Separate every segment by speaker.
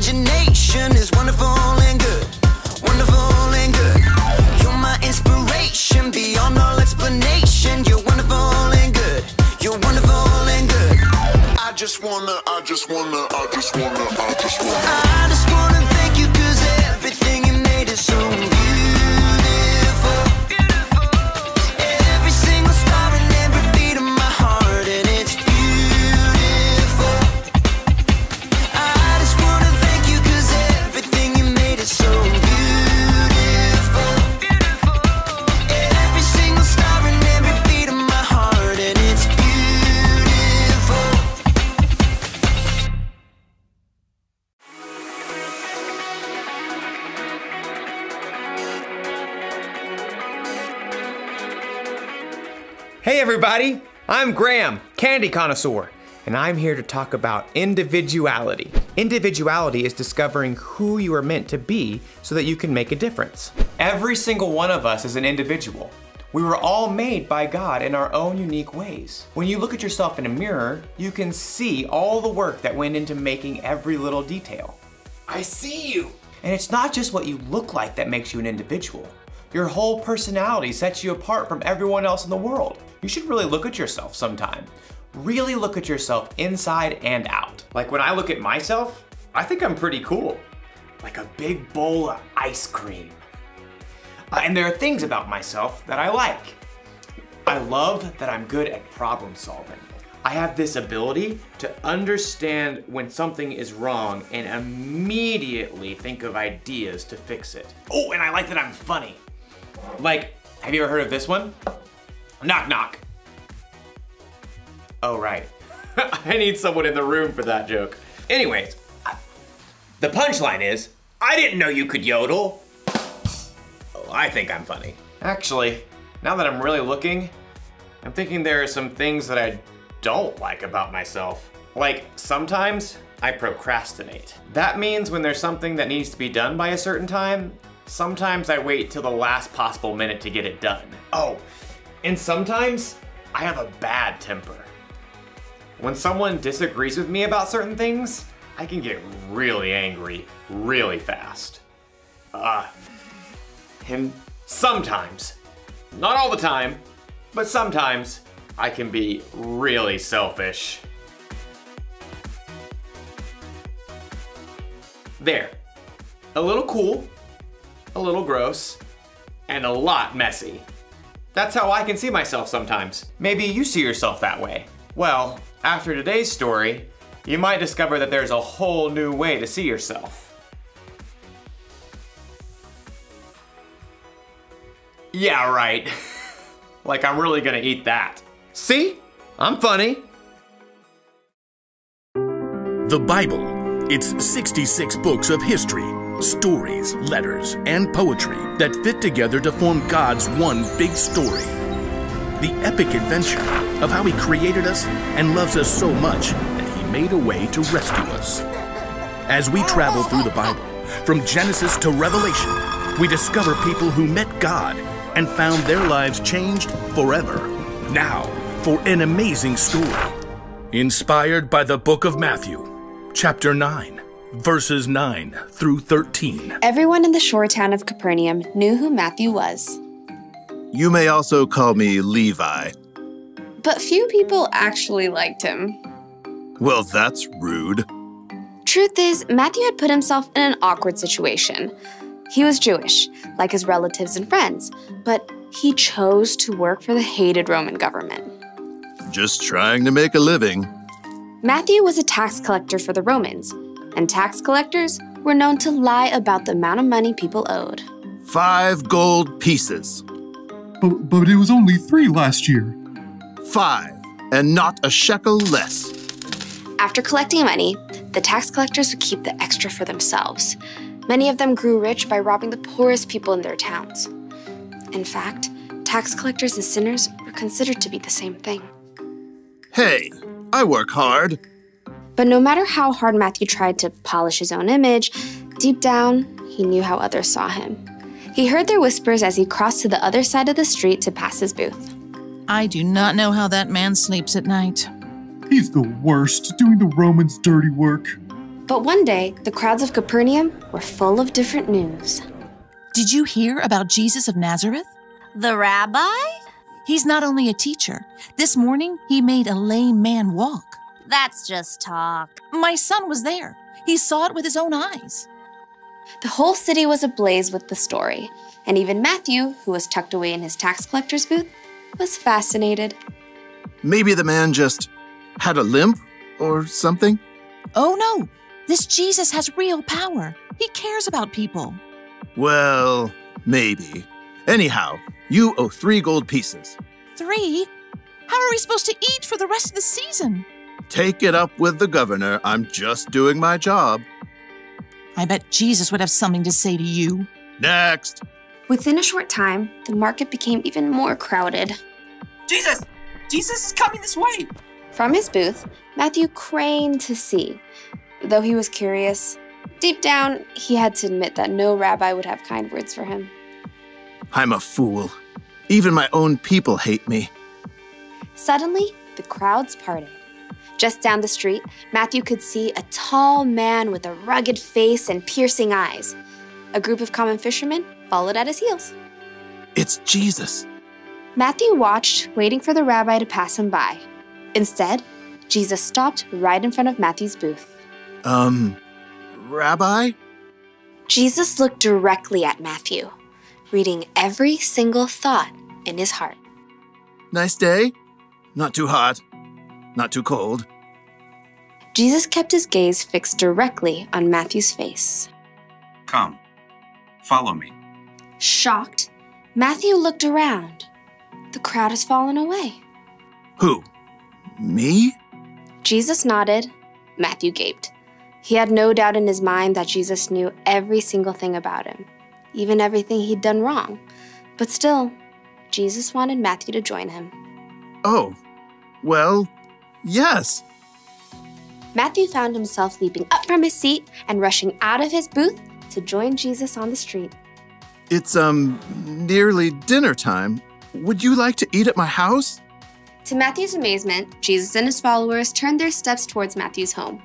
Speaker 1: imagination is wonderful and good. Wonderful and good. You're my inspiration beyond all explanation. You're wonderful and good. You're wonderful and good. I just wanna thank you, 'cause everything you made is so beautiful. Every single star and every beat of my heart, and it's beautiful. I just wanna thank you, 'cause everything you made is so beautiful. Every single star and every beat of my heart, and it's beautiful.
Speaker 2: Hey everybody, I'm Graham, candy connoisseur, and I'm here to talk about individuality. Individuality is discovering who you are meant to be so that you can make a difference. Every single one of us is an individual. We were all made by God in our own unique ways. When you look at yourself in a mirror, you can see all the work that went into making every little detail. I see you! And it's not just what you look like that makes you an individual. Your whole personality sets you apart from everyone else in the world. You should really look at yourself sometime. Really look at yourself inside and out. Like when I look at myself, I think I'm pretty cool. Like a big bowl of ice cream. And there are things about myself that I like. I love that I'm good at problem solving. I have this ability to understand when something is wrong and immediately think of ideas to fix it. Oh, and I like that I'm funny. Like, have you ever heard of this one? Knock, knock. Oh, right. I need someone in the room for that joke. Anyways, the punchline is, I didn't know you could yodel. Oh, I think I'm funny. Actually, now that I'm really looking, I'm thinking there are some things that I don't like about myself. Like, sometimes I procrastinate. That means when there's something that needs to be done by a certain time, sometimes I wait till the last possible minute to get it done. Oh, and sometimes I have a bad temper. When someone disagrees with me about certain things, I can get really angry really fast. And sometimes, not all the time, but sometimes I can be really selfish. There, a little cool, a little gross, and a lot messy. That's how I can see myself sometimes. Maybe you see yourself that way. Well, after today's story, you might discover that there's a whole new way to see yourself. Yeah, right. Like I'm really gonna eat that. See? I'm funny.
Speaker 3: The Bible. It's 66 books of history, stories, letters, and poetry that fit together to form God's one big story. The epic adventure of how He created us and loves us so much that He made a way to rescue us. As we travel through the Bible, from Genesis to Revelation, we discover people who met God and found their lives changed forever. Now, for an amazing story. Inspired by the book of Matthew, chapter 9. Verses 9 through 13.
Speaker 4: Everyone in the shore town of Capernaum knew who Matthew was.
Speaker 5: You may also call me Levi.
Speaker 4: But few people actually liked him.
Speaker 5: Well, that's rude.
Speaker 4: Truth is, Matthew had put himself in an awkward situation. He was Jewish, like his relatives and friends, but he chose to work for the hated Roman government.
Speaker 5: Just trying to make a living.
Speaker 4: Matthew was a tax collector for the Romans, and tax collectors were known to lie about the amount of money people owed.
Speaker 5: 5 gold pieces.
Speaker 6: But it was only 3 last year.
Speaker 5: 5, and not a shekel less.
Speaker 4: After collecting money, the tax collectors would keep the extra for themselves. Many of them grew rich by robbing the poorest people in their towns. In fact, tax collectors and sinners were considered to be the same thing.
Speaker 5: Hey, I work hard.
Speaker 4: But no matter how hard Matthew tried to polish his own image, deep down, he knew how others saw him. He heard their whispers as he crossed to the other side of the street to pass his booth.
Speaker 7: I do not know how that man sleeps at night.
Speaker 6: He's the worst, doing the Romans' dirty work.
Speaker 4: But one day, the crowds of Capernaum were full of different news.
Speaker 7: Did you hear about Jesus of Nazareth?
Speaker 8: The rabbi?
Speaker 7: He's not only a teacher. This morning, he made a lame man walk.
Speaker 8: That's just talk.
Speaker 7: My son was there. He saw it with his own eyes.
Speaker 4: The whole city was ablaze with the story, and even Matthew, who was tucked away in his tax collector's booth, was fascinated.
Speaker 5: Maybe the man just had a limp or something?
Speaker 7: Oh no, this Jesus has real power. He cares about people.
Speaker 5: Well, maybe. Anyhow, you owe 3 gold pieces.
Speaker 7: 3? How are we supposed to eat for the rest of the season?
Speaker 5: Take it up with the governor. I'm just doing my job.
Speaker 7: I bet Jesus would have something to say to you.
Speaker 5: Next.
Speaker 4: Within a short time, the market became even more crowded.
Speaker 9: Jesus! Jesus is coming this way!
Speaker 4: From his booth, Matthew craned to see. Though he was curious, deep down, he had to admit that no rabbi would have kind words for him.
Speaker 5: I'm a fool. Even my own people hate me.
Speaker 4: Suddenly, the crowds parted. Just down the street, Matthew could see a tall man with a rugged face and piercing eyes. A group of common fishermen followed at his heels.
Speaker 5: It's Jesus.
Speaker 4: Matthew watched, waiting for the rabbi to pass him by. Instead, Jesus stopped right in front of Matthew's booth.
Speaker 5: Rabbi?
Speaker 4: Jesus looked directly at Matthew, reading every single thought in his heart.
Speaker 5: Nice day? Not too hot. Not too cold.
Speaker 4: Jesus kept his gaze fixed directly on Matthew's face.
Speaker 10: Come, follow me.
Speaker 4: Shocked, Matthew looked around. The crowd has fallen away.
Speaker 5: Who? Me?
Speaker 4: Jesus nodded. Matthew gaped. He had no doubt in his mind that Jesus knew every single thing about him, even everything he'd done wrong. But still, Jesus wanted Matthew to join him.
Speaker 5: Oh, well, yes.
Speaker 4: Matthew found himself leaping up from his seat and rushing out of his booth to join Jesus on the street.
Speaker 5: It's, nearly dinner time. Would you like to eat at my house?
Speaker 4: To Matthew's amazement, Jesus and his followers turned their steps towards Matthew's home.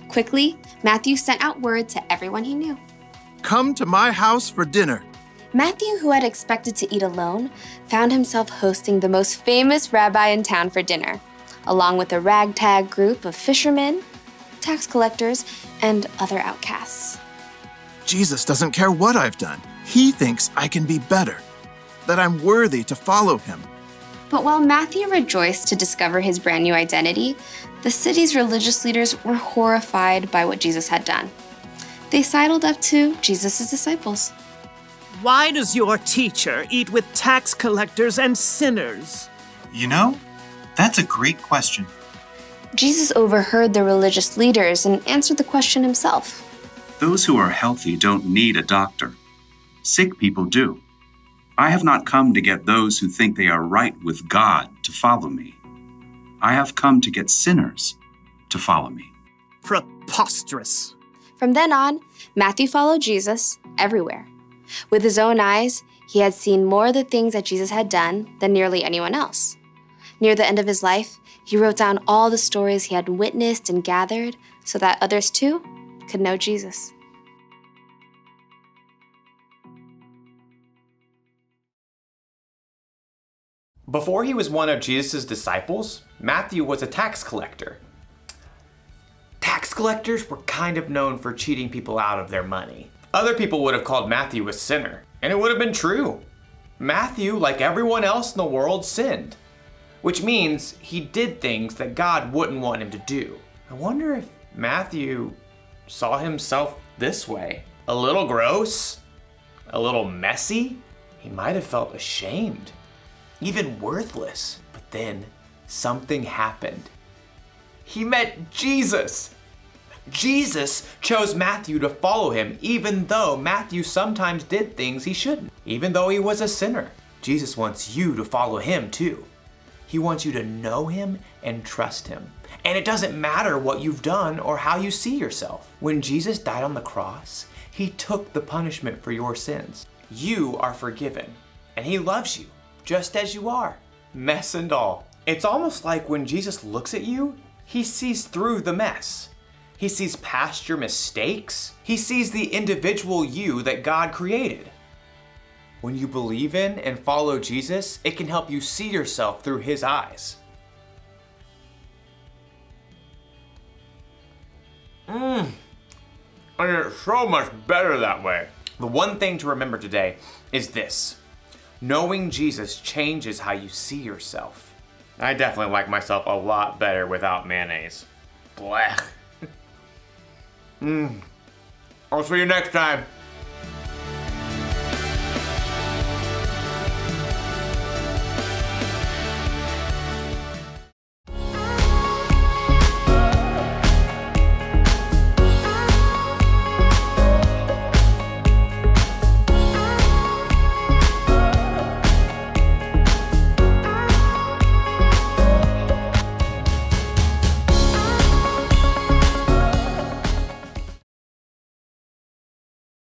Speaker 4: Quickly, Matthew sent out word to everyone he knew.
Speaker 5: Come to my house for dinner.
Speaker 4: Matthew, who had expected to eat alone, found himself hosting the most famous rabbi in town for dinner, along with a ragtag group of fishermen, tax collectors, and other outcasts.
Speaker 5: Jesus doesn't care what I've done. He thinks I can be better, that I'm worthy to follow him.
Speaker 4: But while Matthew rejoiced to discover his brand new identity, the city's religious leaders were horrified by what Jesus had done. They sidled up to Jesus' disciples.
Speaker 11: Why does your teacher eat with tax collectors and sinners?
Speaker 10: You know, that's a great question.
Speaker 4: Jesus overheard the religious leaders and answered the question himself.
Speaker 10: Those who are healthy don't need a doctor. Sick people do. I have not come to get those who think they are right with God to follow me. I have come to get sinners to follow me.
Speaker 11: Preposterous.
Speaker 4: From then on, Matthew followed Jesus everywhere. With his own eyes, he had seen more of the things that Jesus had done than nearly anyone else. Near the end of his life, he wrote down all the stories he had witnessed and gathered so that others too could know Jesus.
Speaker 2: Before he was one of Jesus' disciples, Matthew was a tax collector. Tax collectors were kind of known for cheating people out of their money. Other people would have called Matthew a sinner, and it would have been true. Matthew, like everyone else in the world, sinned, which means he did things that God wouldn't want him to do. I wonder if Matthew saw himself this way. A little gross, a little messy. He might have felt ashamed, even worthless. But then something happened. He met Jesus. Jesus chose Matthew to follow him, even though Matthew sometimes did things he shouldn't. Even though he was a sinner, Jesus wants you to follow him too. He wants you to know him and trust him. And it doesn't matter what you've done or how you see yourself. When Jesus died on the cross, he took the punishment for your sins. You are forgiven, and he loves you just as you are, mess and all. It's almost like when Jesus looks at you, he sees through the mess. He sees past your mistakes. He sees the individual you that God created. When you believe in and follow Jesus, it can help you see yourself through his eyes. And it's so much better that way. The one thing to remember today is this. Knowing Jesus changes how you see yourself. I definitely like myself a lot better without mayonnaise. Blech. I'll see you next time.